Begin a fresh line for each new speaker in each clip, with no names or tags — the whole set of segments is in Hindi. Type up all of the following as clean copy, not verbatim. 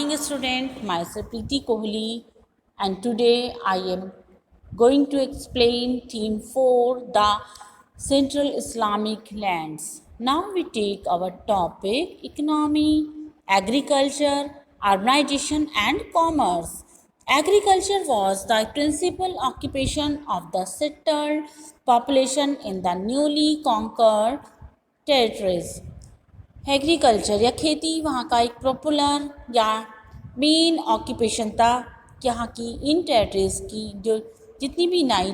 Morning student, myself Preeti Kohli, and today I am going to explain theme 4, the Central Islamic lands. Now we take our topic economy, agriculture, urbanization and commerce. Agriculture was the principal occupation of the settled population in the newly conquered territories. Agriculture या खेती वहाँ का एक पॉपुलर या मेन ऑक्यूपेशन था। यहाँ की इन टेरिटरीज़ की जो जितनी भी नई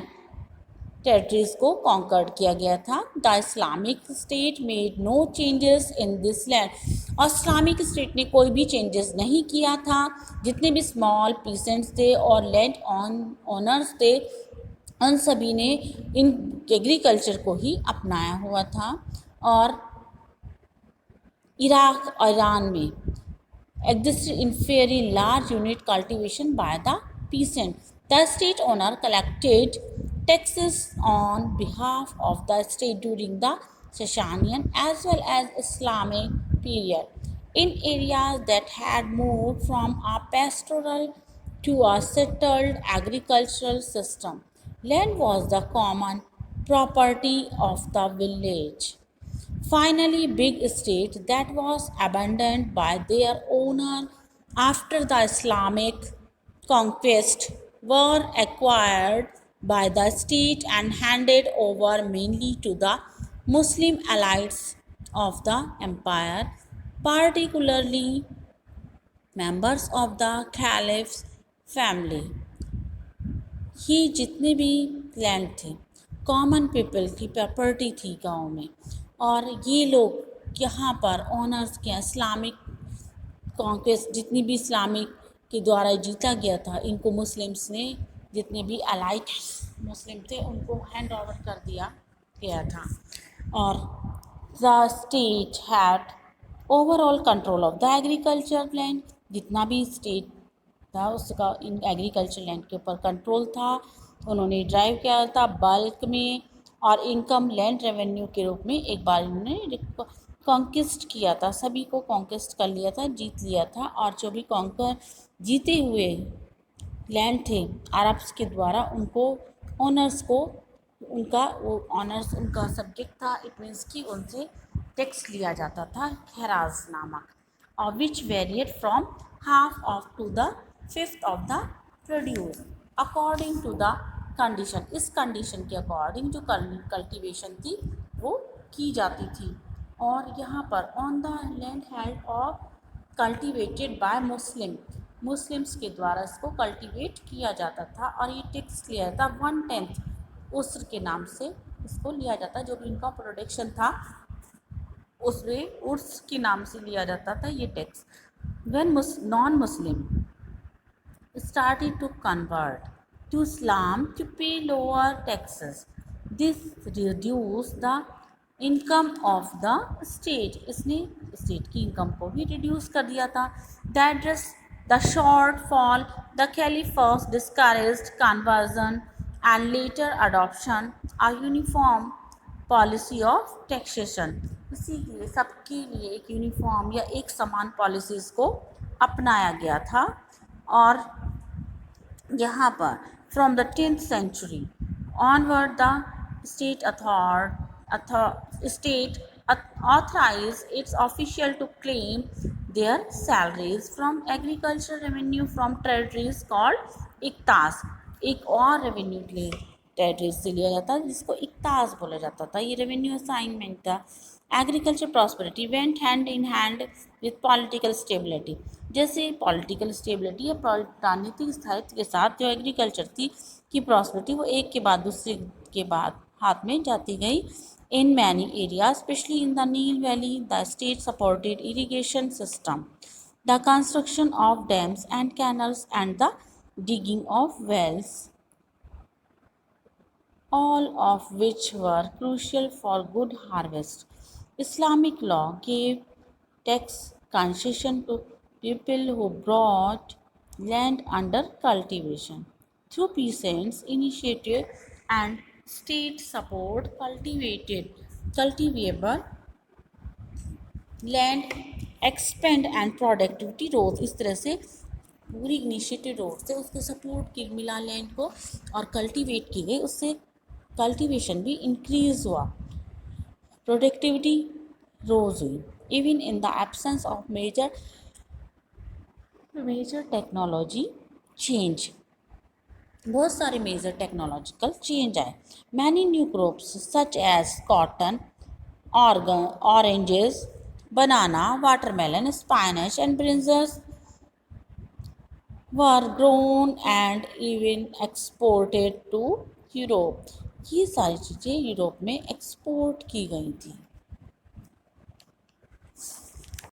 टेरिटरीज़ को कॉन्कर्ड किया गया था। The Islamic State made no changes in this land. और इस्लामिक स्टेट ने कोई भी चेंजेस नहीं किया था। जितने भी स्मॉल पीसेंट्स थे और लैंड ऑनर्स थे, उन सभी ने इन एग्रीकल्चर को ही अपनाया हुआ था। और Iraq or Iran में existed in very large unit cultivation by the peasant. The state owner collected taxes on behalf of the state during the Sasanian as well as Islamic period. In areas that had moved from a pastoral to a settled agricultural system, land was the common property of the village. Finally, big estate that was abandoned by their owner after the Islamic conquest were acquired by the state and handed over mainly to the Muslim elites of the empire, particularly members of the Caliph's family. ही जितने भी लैंड थे कॉमन पीपल की प्रॉपर्टी थी गांव में, और ये लोग यहाँ पर ऑनर्स के इस्लामिक कॉन्क्वेस्ट जितनी भी इस्लामिक के द्वारा जीता गया था, इनको मुस्लिम्स ने जितने भी अलाइट मुस्लिम थे उनको हैंड ओवर कर दिया गया था। और the state had overall control of the agriculture land. जितना भी स्टेट था उसका इन एग्रीकल्चर लैंड के ऊपर कंट्रोल था। उन्होंने ड्राइव किया था बल्क में और इनकम लैंड रेवेन्यू के रूप में। एक बार इन्होंने कॉन्किस्ट किया था, सभी को कॉन्किस्ट कर लिया था, जीत लिया था। और जो भी कॉन्कर जीते हुए लैंड थे अरब्स के द्वारा, उनको ऑनर्स को उनका वो ऑनर्स उनका सब्जेक्ट था। इट मीन्स कि उनसे टैक्स लिया जाता था खैराज नामक, और which varied from half of to the fifth of the produce according to the condition। इस कंडीशन के अकॉर्डिंग जो कल्टीवेशन थी वो की जाती थी। और यहाँ पर ऑन द लैंड हेल्ड और कल्टीवेटेड बाय मुस्लिम्स के द्वारा इसको कल्टीवेट किया जाता था। और ये टैक्स लिया जाता 1/10 उसर के नाम से इसको लिया जाता। जो भी इनका प्रोडक्शन था उसमें उर्स के नाम से लिया जाता था ये tax. When non-Muslim started to convert to Islam to pay lower taxes, this reduced the income of the state। इसने स्टेट की इनकम को भी रिड्यूस कर दिया था। That is the shortfall, the Caliph first discouraged conversion and later adoption a uniform policy of taxation. इसीलिए सबके लिए एक यूनिफॉर्म या एक समान पॉलिसीज़ को अपनाया गया था। और यहाँ पर from the 10th century onward the state authorized its official to claim their salaries from agricultural revenue from territories called इक्तास। एक और रेवेन्यू टेरिटरीज से लिया जाता है जिसको इक्तास बोला जाता था। ये रेवेन्यू असाइनमेंट था। Agriculture prosperity went hand in hand with political stability. जैसे पॉलिटिकल स्टेबिलिटी या राजनीतिक स्थायित्व के साथ जो एग्रीकल्चर थी की प्रॉस्पेरिटी वो एक के बाद दूसरे के बाद हाथ में जाती गई। In many area specially in the Nile valley the state supported irrigation system, the construction of dams and canals and the digging of wells, all of which were crucial for good harvest. Islamic law gave tax concession to people who brought land under cultivation. Through peasants' initiative and state support, cultivable land expand and productivity rose, इस तरह से पूरी इनिशिएटिव रोज से उसको सपोर्ट की मिला लैंड को और कल्टीवेट की गई, उससे कल्टीवेशन भी इंक्रीज हुआ, प्रोडक्टिविटी रोज हुई। Even in the absence of major technology change, बहुत सारे मेजर टेक्नोलॉजिकल चेंज आए। Many new crops such as cotton, oranges, banana, watermelon, spinach and brinjals were grown and even exported to Europe. ये सारी चीज़ें यूरोप में एक्सपोर्ट की गई थी।